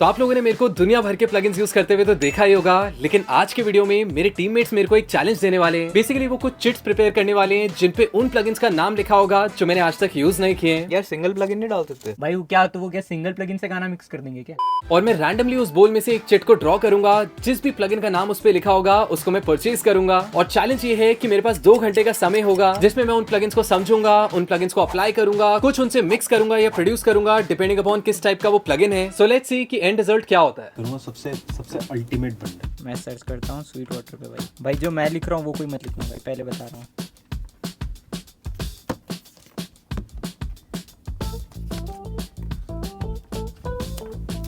तो आप लोगों ने मेरे को दुनिया भर के प्लगइन्स यूज करते हुए तो देखा ही होगा, लेकिन आज के वीडियो में मेरे टीममेट्स मेरे को एक चैलेंज देने वाले हैं। बेसिकली वो कुछ चिट्स प्रिपेयर करने वाले हैं जिन पे उन प्लगइन्स का नाम लिखा होगा जो मैंने आज तक यूज नहीं किए हैं। यार सिंगल प्लगइन नहीं डाल सकते भाई वो क्या, तो वो क्या सिंगल प्लगइन से गाना मिक्स कर देंगे क्या? और मैं रैंडमली उस बोल में से एक चिट को ड्रॉ करूंगा, जिस भी प्लगइन का नाम उस पे लिखा होगा उसको मैं परचेज करूंगा। और चैलेंज ये है कि मेरे पास 2 घंटे का समय होगा जिसमें मैं उन प्लगइन्स को समझूंगा, उन प्लगइन्स को अप्लाई करूंगा, कुछ उनसे मिक्स करूंगा या प्रोड्यूस करूंगा डिपेंडिंग अपॉन किस टाइप का वो प्लगइन है। सो लेट्स सी कि एंड रिजल्ट क्या होता है। करूँगा सबसे अल्टीमेट बंडल। मैं सर्च करता हूँ स्वीट वाटर पे। भाई जो मैं लिख रहा हूँ वो कोई मत लिखना भाई, पहले बता रहा हूँ।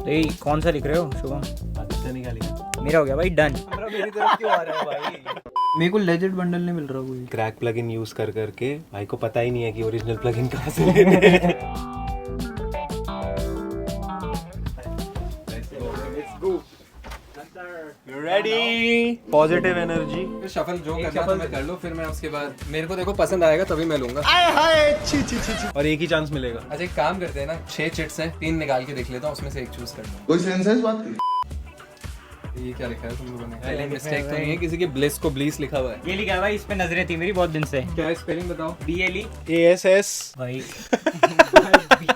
ए, कौन सा लिख रहे हो शुभम? आदित्य निकाली। मेरा हो गया भाई डन। मेरी तरफ क्यों आ रहा है भाई? मेरे को लेजेंड बंडल नहीं मिल रहा कोई। क्रैक प्लगइन यूज कर करके भाई को पता ही नहीं है कि ओरिजिनल प्लगइन कहाँ से लेने हैं। Ready positive energy. शफल जो करना तो मैं कर लो, फिर मैं उसके बाद मेरे को देखो पसंद आएगा तभी मैं लूंगा। और एक ही चांस मिलेगा। अच्छा एक काम करते हैं ना, 6 चिट्स हैं, 3 निकाल के देख लेता हूँ, उसमें से एक चूज कर लूँ। कोई सेंस है इस बात की? ये क्या लिखा है तुम लोगों ने? पहले मिस्टेक तो नहीं है किसी के? ब्लिस को ब्लीस लिखा हुआ है। ये लिखा है भाई, इस पे नजरें थी मेरी बहुत दिन से। क्या स्पेलिंग बताओ? BLE ASS भाई।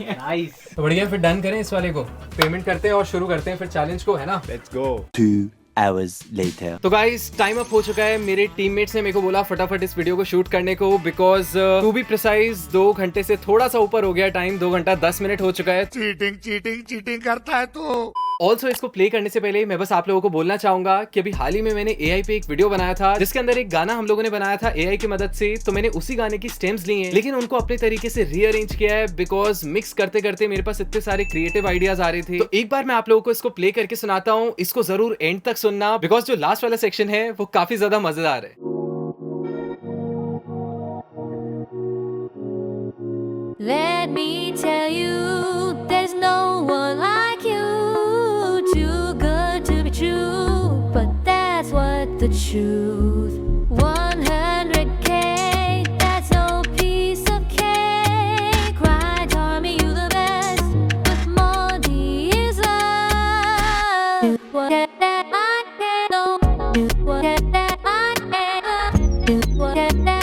नाइस। तो बढ़िया, फिर डन करें इस वाले को, पेमेंट करते हैं और शुरू करते हैं फिर चैलेंज को, है ना? Let's go. 2 hours later. तो गाइस टाइम अप हो चुका है। मेरे टीममेट्स ने मेरे को बोला फटाफट इस वीडियो को शूट करने को, बिकॉज टू बी प्रिसाइज 2 घंटे से थोड़ा सा ऊपर हो गया टाइम, 2 घंटा 10 मिनट हो चुका है। चीटिंग करता है तू। ऑल्सो इसको प्ले करने से पहले मैं बस आप लोगों को बोलना चाहूंगा कि अभी हाल ही में मैंने AI पे एक वीडियो बनाया था जिसके अंदर एक गाना हम लोगों ने बनाया था AI की मदद से। तो मैंने उसी गाने की स्टेम्स ली हैं, लेकिन उनको अपने तरीके से रीअरेंज किया है, बिकॉज मिक्स करते करते मेरे पास इतने सारे क्रिएटिव आइडियाज आ रहे थे। तो एक बार मैं आप लोगों को इसको प्ले करके सुनाता हूँ, इसको जरूर एंड तक सुनना, बिकॉज जो लास्ट वाला सेक्शन है वो काफी ज्यादा मजेदार है। Let me tell you, there's no one like you. Too good to be true, but that's what the truth. 100K, that's no piece of cake. Cry, tell me you the best, but more is love. Do what I can, do what I can, do what I can.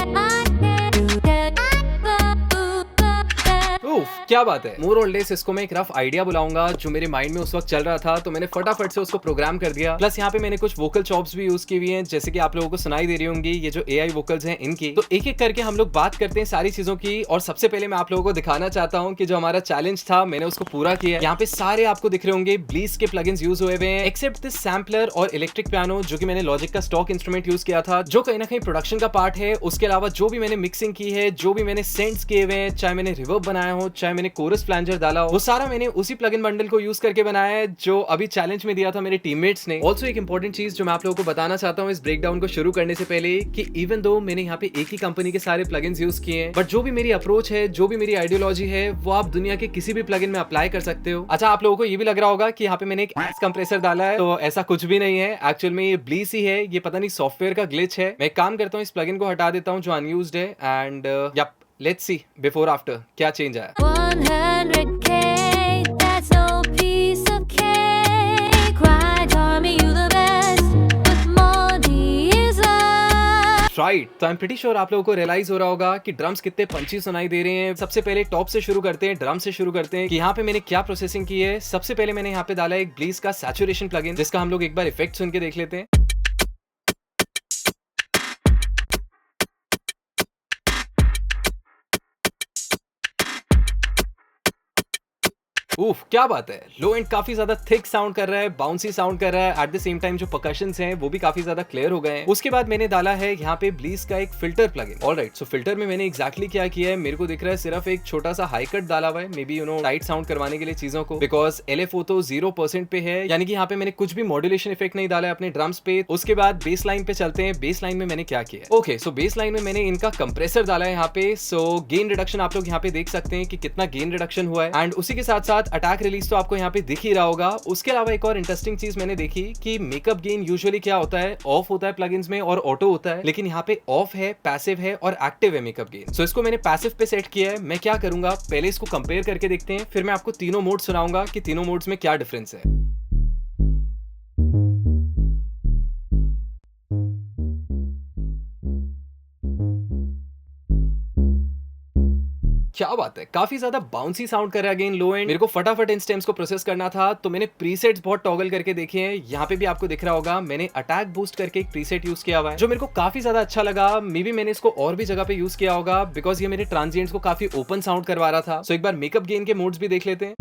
क्या बात है। मोर और less इसको मैं एक rough idea बुलाऊंगा जो मेरे mind में उस वक्त चल रहा था, तो मैंने फटाफट से उसको प्रोग्राम कर दिया। प्लस यहाँ पे मैंने कुछ वोकल चॉप्स भी यूज की हुई हैं, जैसे कि आप लोगों को सुनाई दे रही होंगी ये जो AI वोकल्स हैं इनकी। तो एक एक करके हम लोग बात करते हैं सारी चीजों की। और सबसे पहले मैं आप लोगों को दिखाना चाहता हूँ कि जो हमारा चैलेंज था मैंने उसको पूरा किया। यहाँ पे सारे आपको दिख रहे होंगे ब्लीस के प्लगइन्स यूज हुए हैं, एक्सेप्ट दिस सैम्पलर और इलेक्ट्रिक पियानो जो कि मैंने लॉजिक का स्टॉक इंस्ट्रूमेंट यूज किया था, जो कहीं ना कहीं प्रोडक्शन का पार्ट है। उसके अलावा जो भी मैंने मिक्सिंग की है, जो भी मैंने सेंट्स किए हुए हैं, चाहे मैंने रिवर्ब बनाया हो, चाहे मैंने कोरस फ्लैंजर डाला हो, वो सारा मैंने उसी प्लगइन बंडल को यूज करके बनाया है जो अभी चैलेंज में दिया था मेरे टीममेट्स ने। ऑल्सो एक इंपॉर्टेंट चीज जो मैं आप लोगों को बताना चाहता हूँ इस ब्रेकडाउन को शुरू करने से पहले, कि इवन दो मैंने यहाँ पे एक ही कंपनी के सारे प्लगइन्स यूज किए हैं, बट जो भी मेरी अप्रोच है, जो भी मेरी आइडियोलॉजी है, वो आप दुनिया के किसी भी प्लगइन में अप्लाई कर सकते हो। अच्छा, आप लोगों को ये भी लग रहा होगा कि यहाँ पे मैंने एक एस कंप्रेसर डाला है, तो ऐसा कुछ भी नहीं है। एक्चुअल में ये ब्लीस ही है, ये पता नहीं सॉफ्टवेयर का ग्लिच है। मैं एक काम करता हूँ, इस प्लगइन को हटा देता हूँ जो अनयूज्ड है, and yup, let's see before after क्या चेंज आया। 100K, that's no piece of cake. Cry, tell me you the best, but more is love. Right, तो आई एम प्रीटी श्योर आप लोगों को रियलाइज हो रहा होगा कि ड्रम्स कितने पंची सुनाई दे रहे हैं। सबसे पहले टॉप से शुरू करते हैं, ड्रम से शुरू करते हैं कि यहाँ पे मैंने क्या प्रोसेसिंग की है। सबसे पहले मैंने यहाँ पे डाला एक ब्लीस का सैचुरेशन प्लगइन, जिसका हम लोग एक बार इफेक्ट सुन के देख लेते हैं। उफ, क्या बात है। लो एंड काफी ज्यादा थिक साउंड कर रहा है, बाउंसी साउंड कर रहा है। एट द सेम टाइम जो परकशंस हैं वो भी काफी ज्यादा क्लियर हो गए हैं। उसके बाद मैंने डाला है यहाँ पे ब्लीस का एक फिल्टर प्लगइन। ऑलराइट, सो फिल्टर में मैंने एग्जैक्टली क्या किया है, मेरे को दिख रहा है सिर्फ एक छोटा सा हाई कट डाला हुआ है, मे बी टाइट साउंड करवाने के लिए चीजों को, बिकॉज LFO तो 0% पे है, यानी कि यहाँ पे मैंने कुछ भी मॉड्यूलेशन इफेक्ट नहीं डाला है अपने ड्रम्स पे। उसके बाद बेस लाइन पे चलते हैं। बेस लाइन में मैंने क्या किया, ओके, सो बेस लाइन में मैंने इनका कंप्रेसर डाला है यहाँ पे। सो गेन रिडक्शन आप लोग यहाँ पे देख सकते हैं कि कितना गेन रिडक्शन हुआ है, एंड उसी के साथ साथ अटैक रिलीज तो आपको यहाँ पे दिख ही रहा होगा। उसके अलावा एक और इंटरेस्टिंग चीज मैंने देखी कि मेकअप गेन यूजुअली क्या होता है, ऑफ होता है प्लगइन्स में और ऑटो होता है, लेकिन यहाँ पे ऑफ है, पैसिव है और एक्टिव है मेकअप गेन। सो इसको मैंने पैसिव पे सेट किया है। मैं क्या करूंगा, पहले इसको कंपेयर करके देखते हैं, फिर मैं आपको तीनों मोड सुनाऊंगा कि तीनों मोड्स में क्या डिफरेंस है। क्या बात है, काफी ज्यादा बाउंसी साउंड कर रहा है अगेन लो एंड। मेरे को फटाफट इन स्टेम्स को प्रोसेस करना था तो मैंने प्रीसेट्स बहुत टॉगल करके देखे हैं। यहाँ पे भी आपको दिख रहा होगा मैंने अटैक बूस्ट करके एक प्रीसेट यूज किया हुआ है जो मेरे को काफी ज्यादा अच्छा लगा। मे बी मैंने इसको और भी जगह पे यूज किया होगा बिकॉज ये मेरे ट्रांजिएंट्स को काफी ओपन साउंड करवा रहा था। सो एक बार मेकअप गेन के मोड्स भी देख लेते हैं।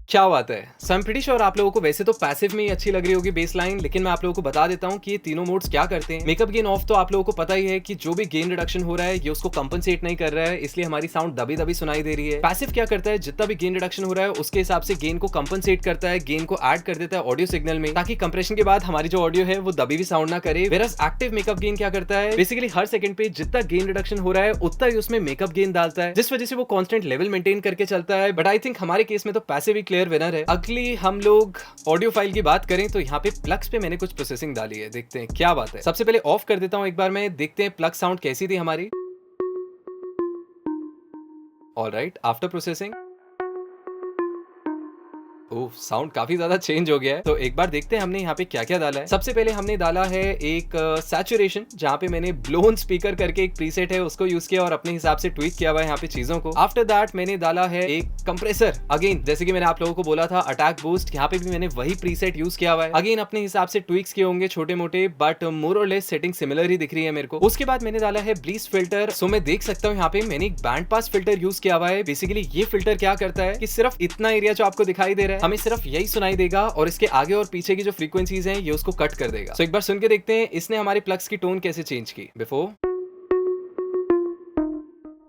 क्या बात है। सो आई एम प्रीटी श्योर आप लोगों को वैसे तो पैसिव में ही अच्छी लग रही होगी बेस लाइन, लेकिन मैं आप लोगों को बता देता हूँ कि ये तीनों मोड्स क्या करते हैं। मेकअप गेन ऑफ तो आप लोगों को पता ही है कि जो भी गेन रिडक्शन हो रहा है ये उसको कंपनसेट नहीं कर रहा है, इसलिए हमारी साउंड दबी दबी सुनाई दे रही है। पैसिव क्या करता है, जितना भी गेन रिडक्शन हो रहा है उसके हिसाब से गेन को कंपनसेट करता है, गेन को ऐड कर देता है ऑडियो सिग्नल में, ताकि कंप्रेशन के बाद हमारी जो ऑडियो है वो दबी भी साउंड ना करे। वेरस एक्टिव मेकअप गेन क्या करता है, बेसिकली हर सेकंड पे जितना गेन रिडक्शन हो रहा है उतना ही उसमें मेकअप गेन डालता है, जिस वजह से वो कांस्टेंट लेवल मेंटेन करके चलता है। बट आई थिंक हमारे केस में तो पैसिव ही क्लियर विनर है। अगली हम लोग ऑडियो फाइल की बात करें तो यहाँ पे प्लग्स पे मैंने कुछ प्रोसेसिंग डाली है, देखते हैं क्या बात है। सबसे पहले ऑफ कर देता हूँ एक बार मैं, देखते हैं प्लग साउंड कैसी थी हमारी। ऑलराइट, आफ्टर प्रोसेसिंग ओह साउंड काफी ज्यादा चेंज हो गया है। तो एक बार देखते हैं हमने यहाँ पे क्या क्या डाला है। सबसे पहले हमने डाला है एक सैचुरेशन, जहाँ पे मैंने ब्लोन स्पीकर करके एक प्रीसेट है उसको यूज किया और अपने हिसाब से ट्वीक किया हुआ है यहाँ पे चीजों को। आफ्टर दैट मैंने डाला है एक कंप्रेसर, अगेन जैसे कि मैंने आप लोगों को बोला था अटैक बूस्ट, यहाँ पे भी मैंने वही प्रीसेट यूज किया हुआ है। अगेन अपने हिसाब से ट्वीक्स किए होंगे छोटे मोटे, बट मोर और लेस सेटिंग सिमिलर ही दिख रही है मेरे को। उसके बाद मैंने डाला है ब्लीच फिल्टर। सो मैं देख सकता हूँ यहाँ पे मैंने एक बैंड पास फिल्टर यूज किया हुआ है। बेसिकली ये फिल्टर क्या करता है कि सिर्फ इतना एरिया जो आपको दिखाई दे रहा है हमें सिर्फ यही सुनाई देगा और इसके आगे और पीछे की जो फ्रीक्वेंसीज हैं ये उसको कट कर देगा। सो एक बार सुन के देखते हैं इसने हमारे प्लग्स की टोन कैसे चेंज की। Before,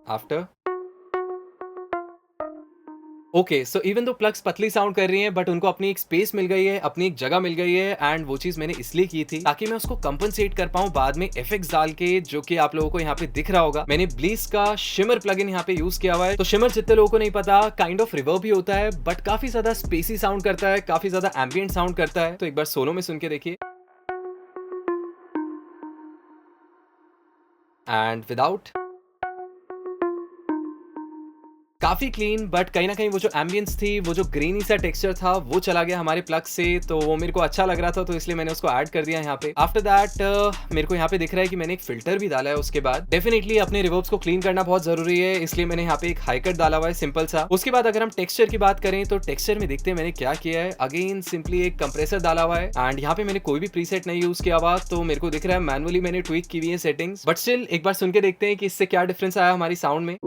after, okay. So even though plugs पतली साउंड कर रही हैं बट उनको अपनी एक स्पेस मिल गई है, अपनी एक जगह मिल गई है, एंड वो चीज मैंने इसलिए की थी ताकि मैं उसको कंपनसेट कर पाऊं बाद में एफेक्ट्स डाल के, जो कि आप लोगों को यहाँ पे दिख रहा होगा। मैंने ब्लीस का शिमर प्लगइन यहाँ पे यूज किया हुआ है। तो शिमर जितने लोगों को नहीं पता काइंड ऑफ रिवर्ब ही होता है बट काफी ज्यादा स्पेसी साउंड करता है, काफी ज्यादा एम्बिएंट साउंड करता है। तो एक बार सोलो में सुन के देखिए एंड विदाउट, काफी क्लीन, बट कहीं ना कहीं वो जो एम्बियंस थी, वो जो ग्रीनी सा टेक्सचर था वो चला गया हमारे प्लग से, तो वो मेरे को अच्छा लग रहा था तो इसलिए मैंने उसको ऐड कर दिया यहाँ पे। आफ्टर दैट मेरे को यहाँ पे दिख रहा है कि मैंने एक फिल्टर भी डाला है। उसके बाद डेफिनेटली अपने रिवर्ब्स को क्लीन करना बहुत जरूरी है, इसलिए मैंने यहाँ पे एक हाई कट डाला हुआ है सिंपल सा। उसके बाद अगर हम टेक्सचर की बात करें तो टेक्सचर में देखते हैं मैंने क्या किया है। अगेन सिंपली एक कंप्रेसर डाला हुआ है एंड यहाँ पे मैंने कोई भी प्रीसेट नहीं यूज किया हुआ, तो मेरे को दिख रहा है मैनुअली मैंने ट्वीक की हुई है सेटिंग्स। बट स्टिल एक बार सुन के देखते हैं कि इससे क्या डिफरेंस आया हमारी साउंड में।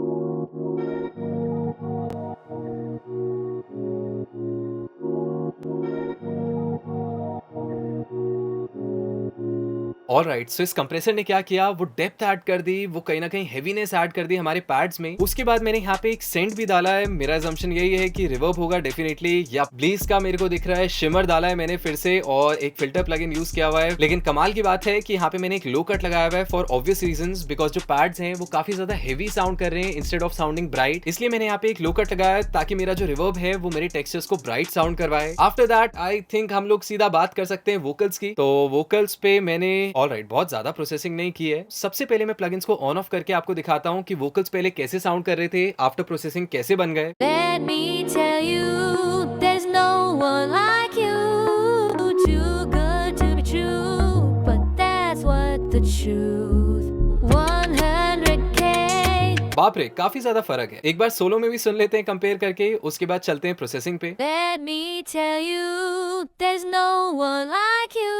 ऑलराइट, सो इस कंप्रेसर ने क्या किया, वो डेप्थ ऐड कर दी, वो कहीं ना कहीं हेवीनेस ऐड कर दी हमारे पैड्स में। उसके बाद मैंने यहाँ पे एक सेंट भी डाला है। मेरा असम्पशन यही है कि रिवर्ब होगा डेफिनेटली, या ब्लीस का मेरे को दिख रहा है शिमर डाला है मैंने फिर से, और एक फिल्टर प्लगइन यूज किया हुआ है। लेकिन कमाल की बात है कि यहाँ पे मैंने एक लो कट लगाया हुआ है फॉर ऑब्वियस रीजंस, बिकॉज जो पैड्स हैं वो काफी ज्यादा हेवी साउंड कर रहे हैं इंस्टेड ऑफ साउंडिंग ब्राइट, इसलिए मैंने यहाँ पे एक लो कट लगाया ताकि मेरा जो रिवर्ब है वो मेरे टेक्सचर्स को ब्राइट साउंड करवाए। आफ्टर दैट आई थिंक हम लोग सीधा बात कर सकते हैं वोकल्स की। तो वोकल्स पे मैंने ऑलराइट बहुत ज्यादा प्रोसेसिंग नहीं की है। सबसे पहले मैं प्लगइन्स को ऑन ऑफ करके आपको दिखाता हूँ कि वोकल्स पहले कैसे साउंड कर रहे थे, आफ्टर प्रोसेसिंग कैसे बन गए। Let me tell you, there's no one like you. Too good to be true, but that's what the truth. 100K. बाप रे, काफी ज्यादा फर्क है। एक बार सोलो में भी सुन लेते हैं कंपेयर करके, उसके बाद चलते हैं प्रोसेसिंग पे। Let me tell you, there's no one like you.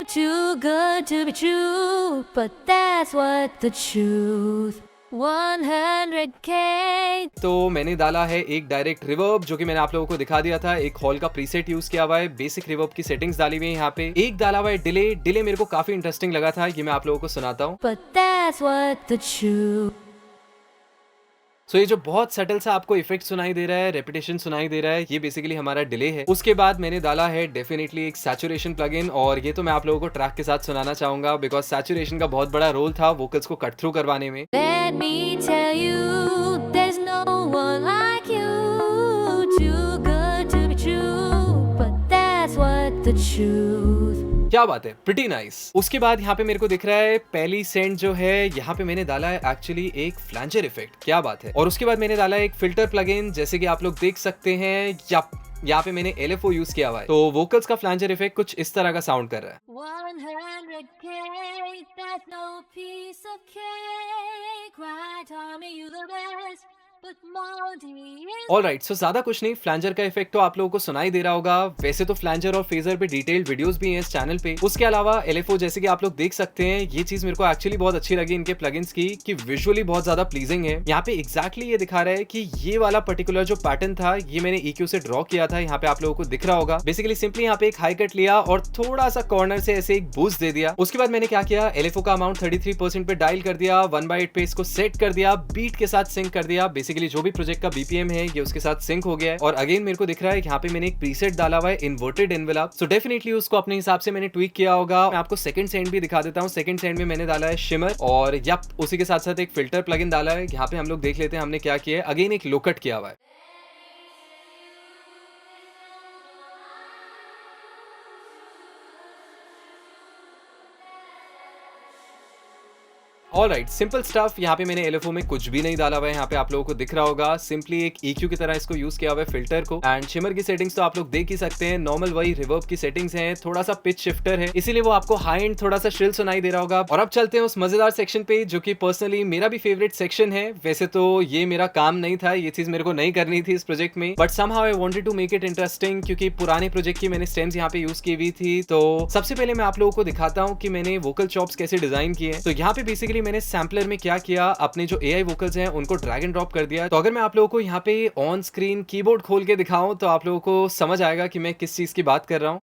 Too good to be true, but that's what the truth. 100K. तो मैंने डाला है एक डायरेक्ट रिवर्ब, जो कि मैंने आप लोगों को दिखा दिया था। एक हॉल का प्रीसेट यूज किया हुआ है, बेसिक रिवर्ब की सेटिंग्स डाली हुई है यहाँ पे। एक डाला हुआ है डिले। डिले मेरे को काफी इंटरेस्टिंग लगा था, ये मैं आप लोगों को सुनाता हूँ। But that's what the truth. सो ये जो बहुत सटल सा आपको इफेक्ट सुनाई दे रहा है, रेपिटेशन सुनाई दे रहा है, ये बेसिकली हमारा डिले है। उसके बाद मैंने डाला है डेफिनेटली एक सैचुरेशन प्लगइन, और ये तो मैं आप लोगों को ट्रैक के साथ सुनाना चाहूंगा बिकॉज सैचुरेशन का बहुत बड़ा रोल था वोकल्स को कट थ्रू करवाने में। Let me tell you, there's no one like you. Too good to be true, but that's what the truth. क्या बात है, प्रिटी नाइस। उसके बाद यहाँ पे मेरे को दिख रहा है पहली सेंट जो है, यहाँ पे मैंने डाला है एक्चुअली एक फ्लैंजर इफेक्ट। क्या बात है। और उसके बाद मैंने डाला है एक फिल्टर प्लगइन, जैसे कि आप लोग देख सकते हैं। या यहाँ पे मैंने LFO यूज किया हुआ है, तो वोकल्स का फ्लैंजर इफेक्ट कुछ इस तरह का साउंड कर रहा है। 100K, that's no piece of cake. Why, Tommy, you the best, but Monty is alright, so ज्यादा कुछ नहीं, फ्लैंजर का इफेक्ट तो आप लोगों को सुनाई दे रहा होगा। वैसे तो फ्लैंजर और फेजर पे डिटेल्ड वीडियोस भी हैं इस चैनल पे। उसके अलावा LFO जैसे कि आप लोग देख सकते हैं, ये चीज मेरे को एक्चुअली बहुत अच्छी लगी इनके प्लगइन्स की कि विजुअली बहुत ज्यादा प्लीजिंग है। यहाँ पे एग्जैक्टली ये दिखा रहा है कि ये वाला पर्टिकुलर जो पैटर्न था ये मैंने EQ से ड्रॉ किया था। यहाँ पे आप लोगों को दिख रहा होगा। बेसिकली सिंपली यहाँ पे एक हाई कट लिया और थोड़ा सा कॉर्नर से ऐसे एक बूस्ट दे दिया। उसके बाद मैंने क्या किया, LFO का अमाउंट 33% पे डायल कर दिया, 1/8 पे इसको सेट कर दिया, बीट के साथ सिंक कर दिया। बेसिकली जो भी प्रोजेक्ट का BPM है ये उसके साथ सिंक हो गया है। और अगेन मेरे को दिख रहा है कि यहाँ पे मैंने एक प्रीसेट डाला हुआ है, इन्वर्टेड एनवेलप। सो डेफिनेटली उसको अपने हिसाब से मैंने ट्वीक किया होगा। मैं आपको सेकंड सेंड भी दिखा देता हूँ। सेकंड सेंड में मैंने डाला है शिमर और यप उसी के साथ साथ एक फिल्टर प्लगइन डाला है। यहाँ पे हम लोग देख लेते हैं हमने क्या किया है। अगेन एक लो कट किया हुआ है। Alright, simple stuff. यहाँ पे मैंने LFO में कुछ भी नहीं डाला हुआ है। यहाँ पे आप लोगों को दिख रहा होगा सिंपली एक EQ की तरह इसको यूज किया हुआ है फिल्टर को। एंड शिमर की सेटिंग्स तो आप लोग देख ही सकते हैं, नॉर्मल वही रिवर्ब की सेटिंग्स हैं। थोड़ा सा पिच शिफ्टर है इसीलिए वो आपको हाई एंड थोड़ा सा श्रिल सुनाई दे रहा होगा। और अब चलते हैं उस मजेदार सेक्शन पे जो कि पर्सनली मेरा भी फेवरेट सेक्शन है। वैसे तो ये मेरा काम नहीं था, ये चीज मेरे को नहीं करनी थी इस प्रोजेक्ट में, but somehow I wanted to make it interesting क्योंकि पुराने प्रोजेक्ट की मैंने स्टेम्स यहाँ पे यूज की हुई थी। तो सबसे पहले मैं आप लोगों को दिखाता हूँ कि मैंने वोकल चॉप्स कैसे डिजाइन किए। तो यहाँ पे बेसिकली मैंने सैम्पलर में क्या किया, अपने जो AI वोकल्स हैं उनको ड्रैग एंड ड्रॉप कर दिया। तो अगर मैं आप लोगों को यहाँ पे ऑन स्क्रीन कीबोर्ड खोल के दिखाऊं तो आप लोगों को समझ आएगा कि मैं किस चीज की बात कर रहा हूँ।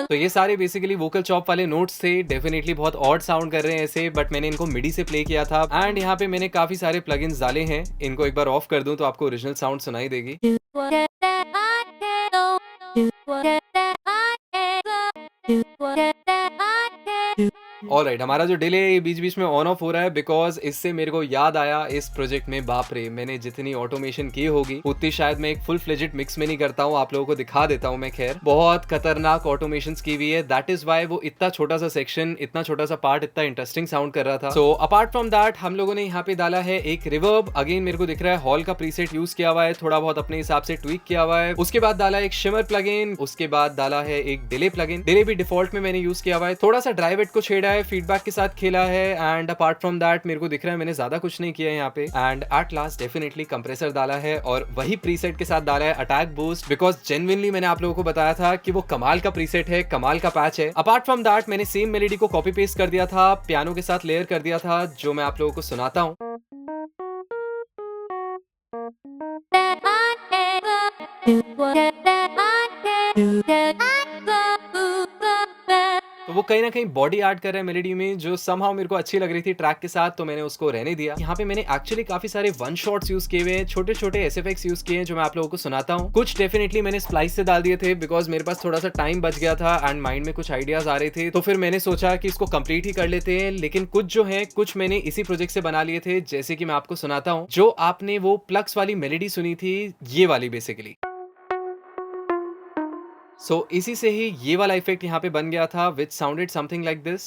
तो ये सारे बेसिकली वोकल चॉप वाले नोट्स थे। डेफिनेटली बहुत ऑड साउंड कर रहे हैं ऐसे, बट मैंने इनको मिडी से प्ले किया था। एंड यहाँ पे मैंने काफी सारे प्लगइन्स डाले हैं। इनको एक बार ऑफ कर दूं तो आपको ओरिजिनल साउंड सुनाई देगी। ऑलराइट, हमारा जो डिले बीच बीच में ऑन ऑफ हो रहा है बिकॉज इससे मेरे को याद आया इस प्रोजेक्ट में बाप रे मैंने जितनी ऑटोमेशन की होगी उतनी शायद मैं एक फुल फ्लेजेड मिक्स में नहीं करता हूँ। आप लोगों को दिखा देता हूँ मैं। खैर बहुत खतरनाक ऑटोमेशन की हुई है, दैट इज वाई वो इतना छोटा सा सेक्शन, इतना छोटा सा पार्ट इतना इंटरेस्टिंग साउंड कर रहा था। सो अपार्ट फ्रॉम दैट हम लोगों ने यहाँ पे डाला है एक रिवर्ब। अगेन मेरे को दिख रहा है हॉल का प्रीसेट यूज किया हुआ है, थोड़ा बहुत अपने हिसाब से ट्वीक किया हुआ है। उसके बाद डाला एक शिमर प्लगइन, उसके बाद डाला है एक डिले प्लगइन। डिले भी डिफॉल्ट में मैंने यूज किया हुआ है, थोड़ा सा ड्राइव इट को छेड़ा है, फीडबैक के साथ खेला है। एंड अपार्ट फ्रॉम दैट मेरे को दिख रहा है मैंने ज्यादा कुछ नहीं किया है यहाँ पे। And at last definitely compressor डाला है और वही प्रीसेट के साथ डाला है अटैक बूस्ट, बिकॉज जेन्युइनली मैंने आप लोगों को बताया था कि वो कमाल का प्रीसेट है, कमाल का पैच है। अपार्ट फ्रॉम दैट मैंने सेम मेलोडी को कॉपी पेस्ट कर दिया था, पियानो के साथ लेयर कर दिया था, जो मैं आप लोगों को सुनाता हूँ। तो वो कहीं ना कहीं बॉडी ऐड कर रहा है मेलोडी में, जो समहाउ मेरे को अच्छी लग रही थी ट्रैक के साथ, तो मैंने उसको रहने दिया। यहाँ पे मैंने एक्चुअली काफी सारे वन शॉट्स यूज किए हुए हैं, छोटे छोटे SFX यूज किए हैं जो मैं आप लोगों को सुनाता हूँ। कुछ डेफिनेटली मैंने स्प्लाइस से डाल दिए थे बिकॉज मेरे पास थोड़ा सा टाइम बच गया था एंड माइंड में कुछ आइडियाज आ रहे थे, तो फिर मैंने सोचा कि इसको कंप्लीट ही कर लेते हैं। लेकिन कुछ जो है कुछ मैंने इसी प्रोजेक्ट से बना लिए थे, जैसे कि मैं आपको सुनाता हूँ। जो आपने वो प्लग्स वाली मेलोडी सुनी थी, ये वाली बेसिकली। सो इसी से ही ये वाला इफेक्ट यहाँ पे बन गया था which sounded something like this.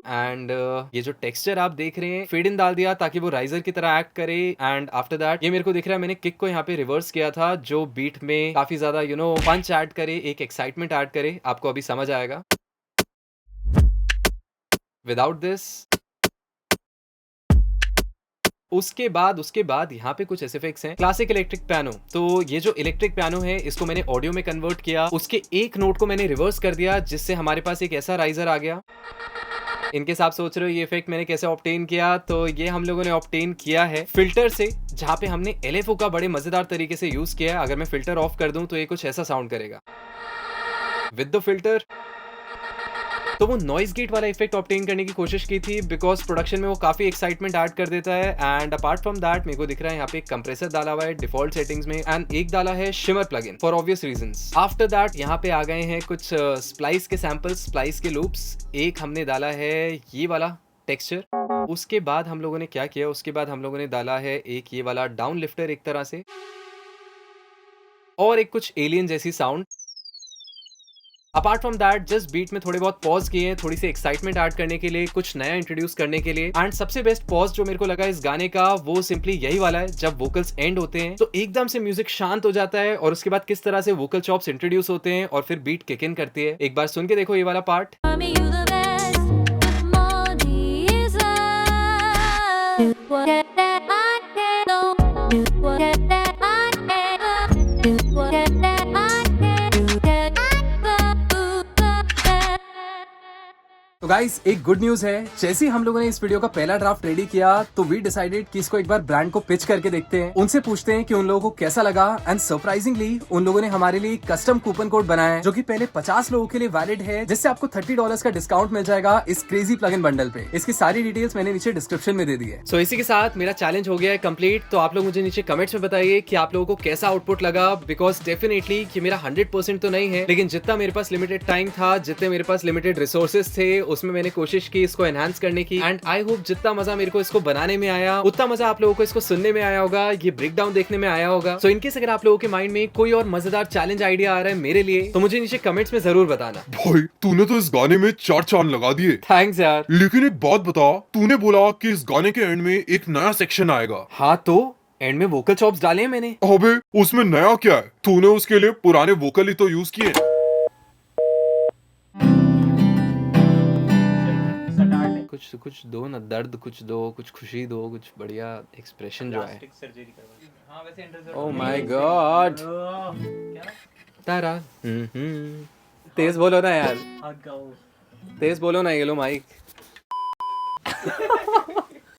And ये जो टेक्सचर आप देख रहे हैं फेड इन डाल दिया ताकि वो राइजर की तरह एक्ट करे। एंड आफ्टर दैट ये मेरे को दिख रहा है मैंने किक को यहाँ पे रिवर्स किया था, जो बीट में काफी ज्यादा पंच ऐड करे, एक एक्साइटमेंट ऐड करे। आपको अभी समझ आएगा। विदाउट दिस उसके बाद यहाँ पे कुछ SFX हैं। क्लासिक इलेक्ट्रिक पियानो, तो ये जो इलेक्ट्रिक पियानो है इसको मैंने ऑडियो में कन्वर्ट किया, उसके एक नोट को मैंने रिवर्स कर दिया जिससे हमारे पास एक ऐसा राइजर आ गया। इनके साथ सोच रहे हो ये इफेक्ट मैंने कैसे ऑब्टेन किया, तो ये हम लोगों ने ऑब्टेन किया है फिल्टर से, जहाँ पे हमने LFO का बड़े मजेदार तरीके से यूज किया है। अगर मैं फिल्टर ऑफ कर दूं तो ये कुछ ऐसा साउंड करेगा विद द फिल्टर। तो वो नॉइज गेट वाला इफेक्ट ऑब्टेन करने की कोशिश की थी बिकॉज प्रोडक्शन में वो काफी एक्साइटमेंट ऐड कर देता है। एंड अपार्ट फ्रॉम दैट मेरे को दिख रहा है यहाँ पे एक कंप्रेसर डाला हुआ है डिफॉल्ट सेटिंग्स में, एंड एक डाला है shimmer plugin for obvious reasons. After that यहाँ पे आ गए हैं कुछ स्प्लाइस के सैंपल्स, स्प्लाइस के लूप्स। एक हमने डाला है ये वाला टेक्सचर। उसके बाद हम लोगों ने क्या किया, उसके बाद हम लोगों ने डाला है एक ये वाला डाउन लिफ्टर एक तरह से, और एक कुछ एलियन जैसी sound. Apart from that just beat में थोड़े बहुत पॉज किए हैं, थोड़ी सी एक्साइटमेंट ऐड करने के लिए, कुछ नया इंट्रोड्यूस करने के लिए। एंड सबसे बेस्ट पॉज जो मेरे को लगा इस गाने का वो सिंपली यही वाला है, जब वोकल्स एंड होते हैं तो एकदम से म्यूजिक शांत हो जाता है और उसके बाद किस तरह से वोकल चॉप्स इंट्रोड्यूस होते हैं और फिर बीट किक इन करती है। एक बार सुन के देखो ये वाला part. Mommy, you the best. Money is love. Do what I can. Do what I can. Do what I can. Do that. तो गाइस एक गुड न्यूज है, जैसे ही हम लोगों ने इस वीडियो का पहला ड्राफ्ट रेडी किया तो वी डिसाइडेड कि इसको एक बार ब्रांड को पिच करके देखते हैं, उनसे पूछते हैं कि उन लोगों को कैसा लगा। एंड सरप्राइजिंगली उन लोगों ने हमारे लिए कस्टम कूपन कोड बनाया है जो कि पहले 50 लोगों के लिए वैलिड है, जिससे आपको $30 का डिस्काउंट मिल जाएगा इस क्रेजी प्लगइन बंडल पे। इसकी सारी डिटेल्स मैंने नीचे डिस्क्रिप्शन में दे दी है। सो इसी के साथ मेरा चैलेंज हो गया है कंप्लीट। तो आप लोग मुझे नीचे कमेंट्स में बताइए कि आप लोगों को कैसा आउटपुट लगा, बिकॉज डेफिनेटली कि मेरा 100% तो नहीं है, लेकिन जितना मेरे पास लिमिटेड टाइम था, जितने मेरे पास लिमिटेड रिसोर्सेज थे, उसमें मैंने कोशिश की इसको एनहांस करने की। एंड आई होप जितना मजा मेरे को इसको बनाने में आया उतना मजा आप लोगों को इसको सुनने में आया होगा, ये ब्रेक डाउन देखने में आया होगा। सो इनकेस अगर आप लोगों के माइंड में कोई और मजेदार चैलेंज आइडिया आ रहा है मेरे लिए तो मुझे नीचे कमेंट्स में जरूर बताना। भाई तूने तो इस गाने में 4 चांद लगा दिए। थैंक्स यार। लेकिन एक बात बता, तूने बोला कि इस गाने के एंड में एक नया सेक्शन आएगा। हाँ तो एंड में वोकल चॉप्स डाले हैं मैंने। अबे उसमें नया क्या है? तूने उसके लिए पुराने वोकल ही तो यूज किए। कुछ कुछ दो ना, दर्द कुछ दो, कुछ खुशी दो, कुछ बढ़िया एक्सप्रेशन जो है। Oh my God. तारा तेज बोलो ना यार, तेज बोलो ना। ये लो माइक।